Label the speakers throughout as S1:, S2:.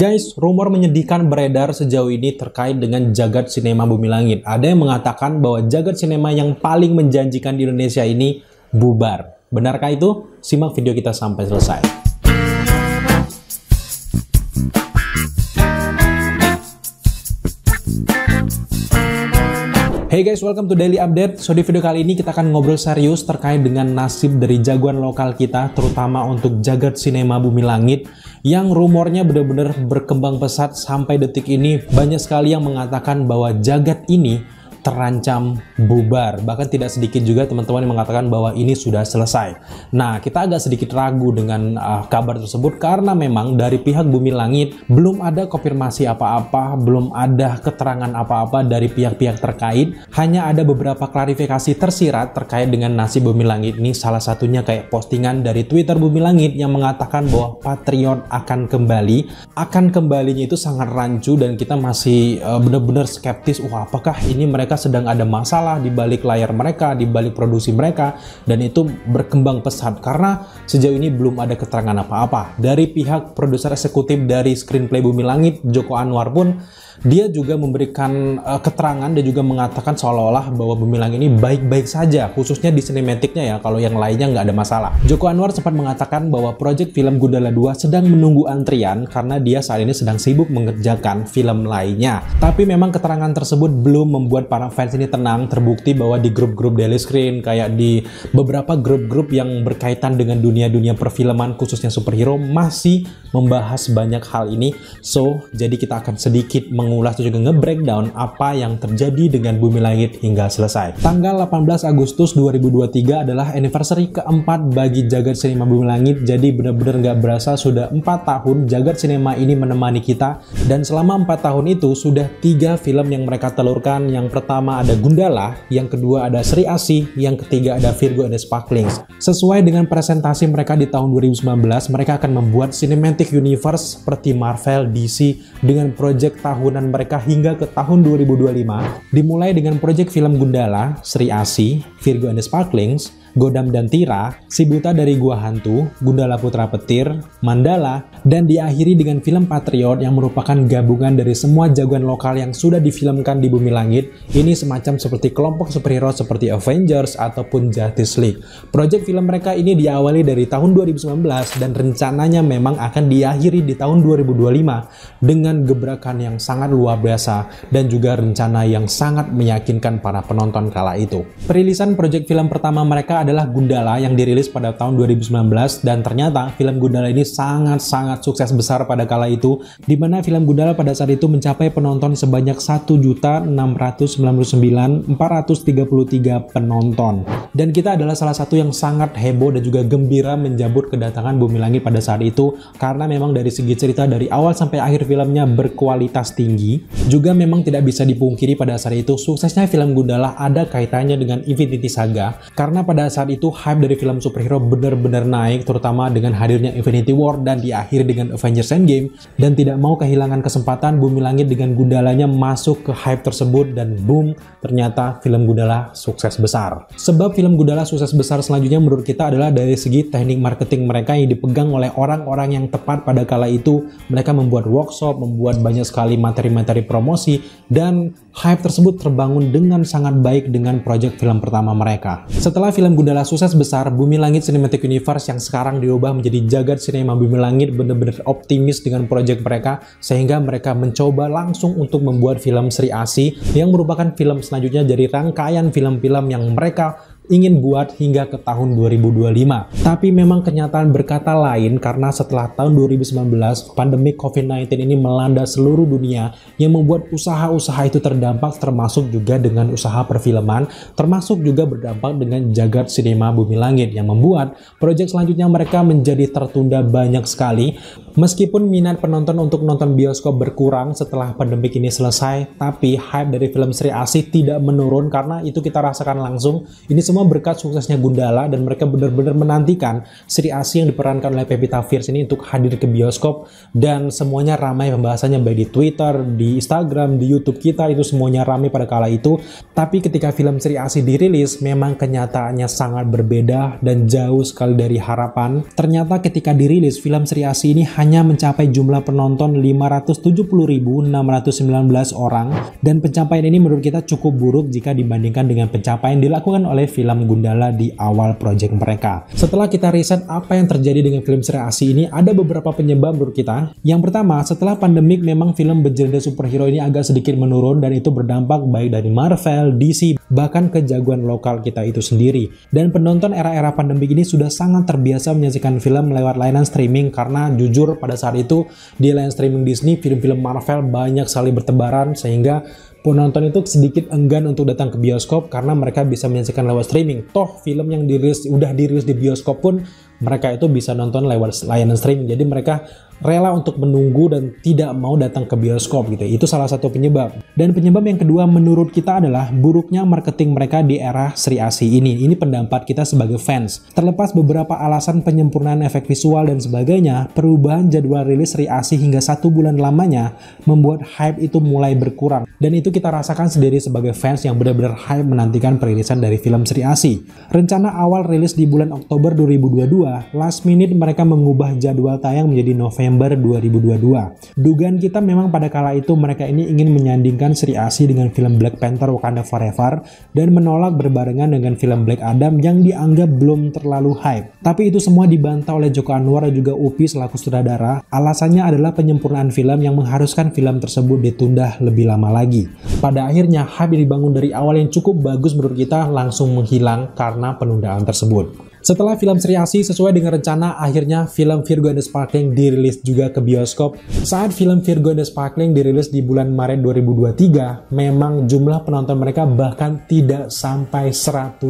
S1: Guys, rumor menyedihkan beredar sejauh ini terkait dengan jagat sinema Bumi Langit. Ada yang mengatakan bahwa jagat sinema yang paling menjanjikan di Indonesia ini bubar. Benarkah itu? Simak video kita sampai selesai. Hey guys, welcome to Daily Update. So di video kali ini kita akan ngobrol serius terkait dengan nasib dari jagoan lokal kita, terutama untuk jagat sinema Bumi Langit, yang rumornya benar-benar berkembang pesat sampai detik ini. Banyak sekali yang mengatakan bahwa jagat ini terancam bubar. Bahkan tidak sedikit juga teman-teman yang mengatakan bahwa ini sudah selesai. Nah, kita agak sedikit ragu dengan kabar tersebut karena memang dari pihak Bumi Langit belum ada konfirmasi apa-apa, belum ada keterangan apa-apa dari pihak-pihak terkait. Hanya ada beberapa klarifikasi tersirat terkait dengan nasib Bumi Langit ini. Salah satunya kayak postingan dari Twitter Bumi Langit yang mengatakan bahwa Patreon akan kembali. Akan kembalinya itu sangat rancu dan kita masih benar-benar skeptis. Wah, apakah ini mereka sedang ada masalah di balik layar mereka, di balik produksi mereka, dan itu berkembang pesat karena sejauh ini belum ada keterangan apa-apa. Dari pihak produser eksekutif dari Screenplay Bumi Langit, Joko Anwar pun dia juga memberikan keterangan dan juga mengatakan seolah-olah bahwa Bumi Langit ini baik-baik saja, khususnya di sinematiknya ya, kalau yang lainnya nggak ada masalah. Joko Anwar sempat mengatakan bahwa proyek film Gundala 2 sedang menunggu antrian karena dia saat ini sedang sibuk mengerjakan film lainnya. Tapi memang keterangan tersebut belum membuat para fans ini tenang. Terbukti bahwa di grup-grup Daily Screen, kayak di beberapa grup-grup yang berkaitan dengan dunia-dunia perfilman khususnya superhero, masih membahas banyak hal ini. So, jadi kita akan sedikit mengulas dan juga nge-breakdown apa yang terjadi dengan Bumi Langit hingga selesai. Tanggal 18 Agustus 2023 adalah anniversary keempat bagi jagat sinema Bumi Langit. Jadi benar-benar nggak berasa sudah 4 tahun jagat sinema ini menemani kita. Dan selama 4 tahun itu sudah 3 film yang mereka telurkan. Yang pertama ada Gundala, yang kedua ada Sri Asih, yang ketiga ada Virgo and the Sparklings. Sesuai dengan presentasi mereka di tahun 2019, mereka akan membuat cinematic universe seperti Marvel, DC dengan proyek tahunan mereka hingga ke tahun 2025. Dimulai dengan proyek film Gundala, Sri Asih, Virgo and the Sparklings, Godam dan Tira, Si Buta dari Gua Hantu, Gundala Putra Petir, Mandala, dan diakhiri dengan film Patriot yang merupakan gabungan dari semua jagoan lokal yang sudah difilmkan di Bumi Langit. Ini semacam seperti kelompok superhero seperti Avengers ataupun Justice League. Proyek film mereka ini diawali dari tahun 2019 dan rencananya memang akan diakhiri di tahun 2025 dengan gebrakan yang sangat luar biasa dan juga rencana yang sangat meyakinkan para penonton kala itu. Perilisan proyek film pertama mereka adalah Gundala yang dirilis pada tahun 2019 dan ternyata film Gundala ini sangat-sangat sukses besar pada kala itu, di mana film Gundala pada saat itu mencapai penonton sebanyak 1.699.433 penonton. Dan kita adalah salah satu yang sangat heboh dan juga gembira menjambut kedatangan Bumi Langit pada saat itu karena memang dari segi cerita dari awal sampai akhir filmnya berkualitas tinggi. Juga memang tidak bisa dipungkiri pada saat itu suksesnya film Gundala ada kaitannya dengan Infinity Saga karena pada saat itu hype dari film superhero benar-benar naik, terutama dengan hadirnya Infinity War dan diakhiri dengan Avengers Endgame. Dan tidak mau kehilangan kesempatan, Bumi Langit dengan Gundalanya masuk ke hype tersebut dan boom, ternyata film Gundala sukses besar. Sebab film Gundala sukses besar selanjutnya menurut kita adalah dari segi teknik marketing mereka yang dipegang oleh orang-orang yang tepat pada kala itu. Mereka membuat workshop, membuat banyak sekali materi-materi promosi, dan hype tersebut terbangun dengan sangat baik dengan proyek film pertama mereka. Setelah film Gundala sukses besar, Bumi Langit Cinematic Universe yang sekarang diubah menjadi jagat sinema Bumi Langit benar-benar optimis dengan proyek mereka sehingga mereka mencoba langsung untuk membuat film Sri Asih yang merupakan film selanjutnya dari rangkaian film-film yang mereka ingin buat hingga ke tahun 2025. Tapi memang kenyataan berkata lain karena setelah tahun 2019 pandemi COVID-19 ini melanda seluruh dunia yang membuat usaha-usaha itu terdampak, termasuk juga dengan usaha perfilman, termasuk juga berdampak dengan jagat sinema Bumi Langit yang membuat proyek selanjutnya mereka menjadi tertunda banyak sekali. Meskipun minat penonton untuk nonton bioskop berkurang setelah pandemi ini selesai, tapi hype dari film Sri Asih tidak menurun karena itu kita rasakan langsung. Ini semua berkat suksesnya Gundala, dan mereka benar-benar menantikan Sri Asih yang diperankan oleh Pevita Pierce ini untuk hadir ke bioskop, dan semuanya ramai pembahasannya baik di Twitter, di Instagram, di YouTube kita, itu semuanya ramai pada kala itu. Tapi ketika film Sri Asih dirilis, memang kenyataannya sangat berbeda dan jauh sekali dari harapan. Ternyata ketika dirilis, film Sri Asih ini hanya mencapai jumlah penonton 570.619 orang, dan pencapaian ini menurut kita cukup buruk jika dibandingkan dengan pencapaian dilakukan oleh film Gundala di awal proyek mereka. Setelah kita riset apa yang terjadi dengan film Sri Asih ini, ada beberapa penyebab menurut kita. Yang pertama, setelah pandemik memang film bergenre superhero ini agak sedikit menurun, dan itu berdampak baik dari Marvel, DC, bahkan ke jagoan lokal kita itu sendiri. Dan penonton era-era pandemik ini sudah sangat terbiasa menyaksikan film lewat layanan streaming, karena jujur pada saat itu di layanan streaming Disney film-film Marvel banyak sekali bertebaran, sehingga penonton itu sedikit enggan untuk datang ke bioskop karena mereka bisa menyaksikan lewat streaming. Toh film yang udah dirilis di bioskop pun mereka itu bisa nonton lewat layanan streaming. Jadi mereka rela untuk menunggu dan tidak mau datang ke bioskop gitu. Itu salah satu penyebab. Dan penyebab yang kedua menurut kita adalah buruknya marketing mereka di era Sri Asih ini. Ini pendapat kita sebagai fans. Terlepas beberapa alasan penyempurnaan efek visual dan sebagainya, perubahan jadwal rilis Sri Asih hingga 1 bulan lamanya membuat hype itu mulai berkurang. Dan itu kita rasakan sendiri sebagai fans yang benar-benar hype menantikan perilisan dari film Sri Asih. Rencana awal rilis di bulan Oktober 2022, last minute mereka mengubah jadwal tayang menjadi November 2022. Dugaan kita memang pada kala itu mereka ini ingin menyandingkan Sri Asih dengan film Black Panther Wakanda Forever dan menolak berbarengan dengan film Black Adam yang dianggap belum terlalu hype. Tapi itu semua dibantah oleh Joko Anwar dan juga Upi selaku sutradara. Alasannya adalah penyempurnaan film yang mengharuskan film tersebut ditunda lebih lama lagi. Pada akhirnya hype yang dibangun dari awal yang cukup bagus menurut kita langsung menghilang karena penundaan tersebut. Setelah film Sri Asih sesuai dengan rencana, akhirnya film Virgo and the Sparkling dirilis juga ke bioskop. Saat film Virgo and the Sparkling dirilis di bulan Maret 2023, memang jumlah penonton mereka bahkan tidak sampai 100.000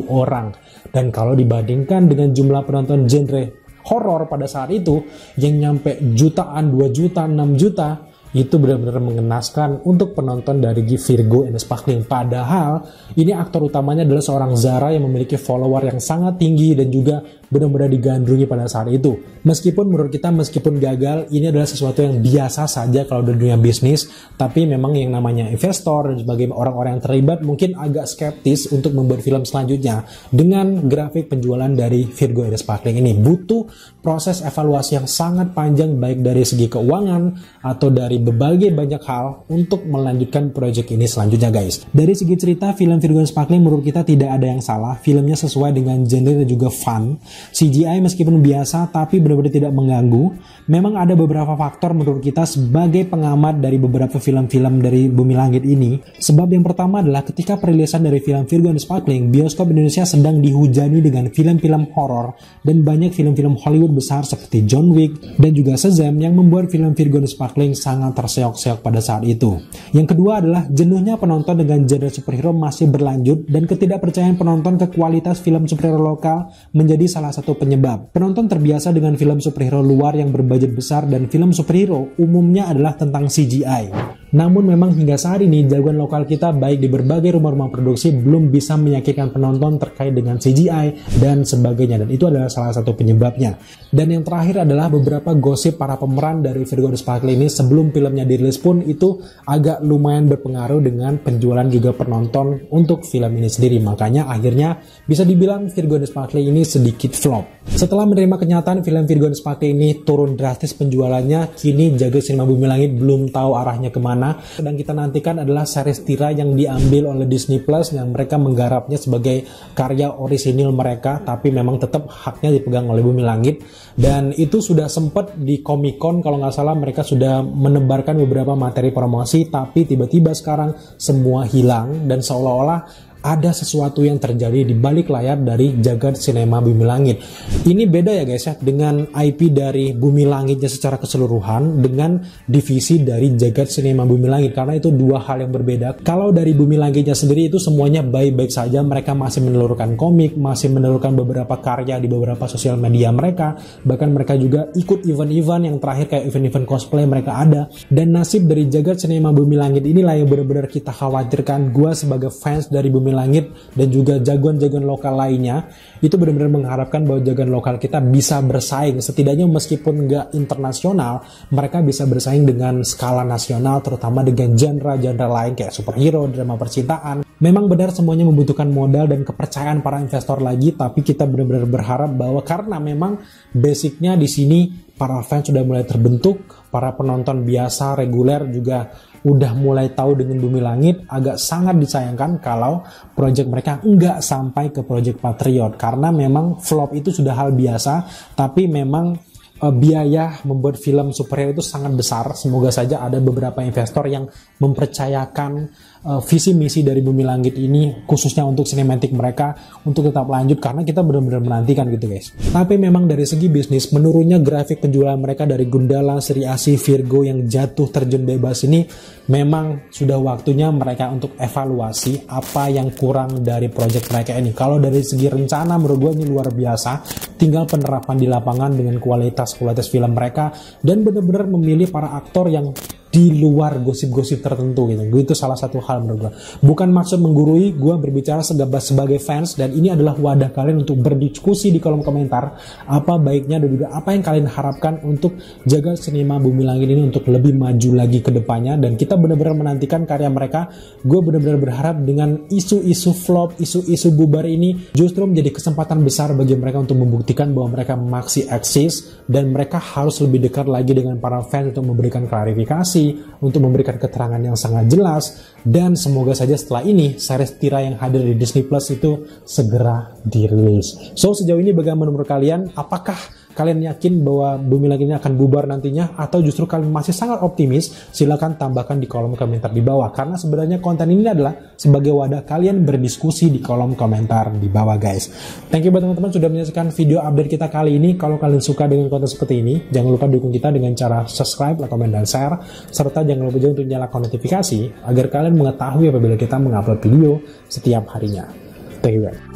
S1: orang. Dan kalau dibandingkan dengan jumlah penonton genre horor pada saat itu, yang nyampe jutaan, 2 juta, 6 juta, itu benar-benar mengenaskan untuk penonton dari Virgo and the Sparkling. Padahal ini aktor utamanya adalah seorang Zara yang memiliki follower yang sangat tinggi dan juga benar-benar digandrungi pada saat itu. Meskipun menurut kita, meskipun gagal, ini adalah sesuatu yang biasa saja kalau di dunia bisnis, tapi memang yang namanya investor dan sebagai orang-orang yang terlibat mungkin agak skeptis untuk membuat film selanjutnya dengan grafik penjualan dari Virgo and the Sparkling ini. Butuh proses evaluasi yang sangat panjang baik dari segi keuangan atau dari berbagai banyak hal untuk melanjutkan proyek ini selanjutnya guys. Dari segi cerita, film Virgo and the Sparkling menurut kita tidak ada yang salah. Filmnya sesuai dengan genre dan juga fun. CGI meskipun biasa tapi benar-benar tidak mengganggu. Memang ada beberapa faktor menurut kita sebagai pengamat dari beberapa film-film dari Bumi Langit ini. Sebab yang pertama adalah ketika perilisan dari film Virgo and the Sparkling, bioskop Indonesia sedang dihujani dengan film-film horor dan banyak film-film Hollywood besar seperti John Wick dan juga Shazam yang membuat film Virgo and the Sparkling sangat terseok-seok pada saat itu. Yang kedua adalah jenuhnya penonton dengan genre superhero masih berlanjut dan ketidakpercayaan penonton ke kualitas film superhero lokal menjadi salah satu penyebab. Penonton terbiasa dengan film superhero luar yang berbudget besar dan film superhero umumnya adalah tentang CGI. Namun memang hingga saat ini jagoan lokal kita baik di berbagai rumah-rumah produksi belum bisa meyakinkan penonton terkait dengan CGI dan sebagainya, dan itu adalah salah satu penyebabnya. Dan yang terakhir adalah beberapa gosip para pemeran dari Virgo and the Sparkling ini sebelum filmnya dirilis pun itu agak lumayan berpengaruh dengan penjualan juga penonton untuk film ini sendiri. Makanya akhirnya bisa dibilang Virgo and the Sparkling ini sedikit flop. Setelah menerima kenyataan film Virgo and the Sparkling ini turun drastis penjualannya, kini jagat sinema Bumi Langit belum tahu arahnya kemana. Dan kita nantikan adalah series Tira yang diambil oleh Disney Plus yang mereka menggarapnya sebagai karya orisinil mereka, tapi memang tetap haknya dipegang oleh Bumi Langit. Dan itu sudah sempat di Comic Con kalau nggak salah mereka sudah menebarkan beberapa materi promosi, tapi tiba-tiba sekarang semua hilang dan seolah-olah ada sesuatu yang terjadi di balik layar dari jagat sinema Bumi Langit. Ini beda ya guys ya dengan IP dari Bumi Langitnya secara keseluruhan dengan divisi dari jagat sinema Bumi Langit, karena itu dua hal yang berbeda. Kalau dari Bumi Langitnya sendiri itu semuanya baik-baik saja, mereka masih menelurkan komik, masih menelurkan beberapa karya di beberapa sosial media mereka, bahkan mereka juga ikut event-event yang terakhir kayak event-event cosplay mereka ada. Dan nasib dari jagat sinema Bumi Langit inilah yang benar-benar kita khawatirkan. Gua sebagai fans dari Bumi Langit dan juga jagoan-jagoan lokal lainnya itu benar-benar mengharapkan bahwa jagoan lokal kita bisa bersaing, setidaknya meskipun nggak internasional, mereka bisa bersaing dengan skala nasional, terutama dengan genre-genre lain kayak superhero, drama percintaan. Memang benar semuanya membutuhkan modal dan kepercayaan para investor lagi, tapi kita benar-benar berharap bahwa karena memang basicnya di sini para fans sudah mulai terbentuk, para penonton biasa reguler juga udah mulai tahu dengan Bumi Langit. Agak sangat disayangkan kalau project mereka nggak sampai ke project Patriot, karena memang flop itu sudah hal biasa, tapi memang biaya membuat film superhero itu sangat besar. Semoga saja ada beberapa investor yang mempercayakan visi misi dari Bumi Langit ini khususnya untuk sinematik mereka untuk tetap lanjut, karena kita benar-benar menantikan gitu guys. Tapi memang dari segi bisnis, menurunnya grafik penjualan mereka dari Gundala, Sri Asih, Virgo yang jatuh terjun bebas ini memang sudah waktunya mereka untuk evaluasi apa yang kurang dari project mereka ini. Kalau dari segi rencana menurut gue ini luar biasa, tinggal penerapan di lapangan dengan kualitas film mereka dan benar-benar memilih para aktor yang di luar gosip-gosip tertentu gitu. Itu salah satu hal menurut gue. Bukan maksud menggurui, gue berbicara sebagai fans, dan ini adalah wadah kalian untuk berdiskusi di kolom komentar apa baiknya dan juga apa yang kalian harapkan untuk jaga sinema Bumi Langit ini untuk lebih maju lagi ke depannya. Dan kita benar-benar menantikan karya mereka. Gue benar-benar berharap dengan isu-isu flop, isu-isu bubar ini justru menjadi kesempatan besar bagi mereka untuk membuktikan bahwa mereka masih eksis, dan mereka harus lebih dekat lagi dengan para fans untuk memberikan klarifikasi, untuk memberikan keterangan yang sangat jelas. Dan semoga saja setelah ini series Tira yang hadir di Disney Plus itu segera dirilis. So sejauh ini bagaimana menurut kalian? Apakah kalian yakin bahwa Bumi Langit ini akan bubar nantinya, atau justru kalian masih sangat optimis? Silahkan tambahkan di kolom komentar di bawah, karena sebenarnya konten ini adalah sebagai wadah kalian berdiskusi di kolom komentar di bawah guys. Thank you buat teman-teman sudah menyaksikan video update kita kali ini. Kalau kalian suka dengan konten seperti ini, jangan lupa dukung kita dengan cara subscribe, like, komen, dan share, serta jangan lupa juga untuk nyalakan notifikasi agar kalian mengetahui apabila kita mengupload video setiap harinya. Thank you guys.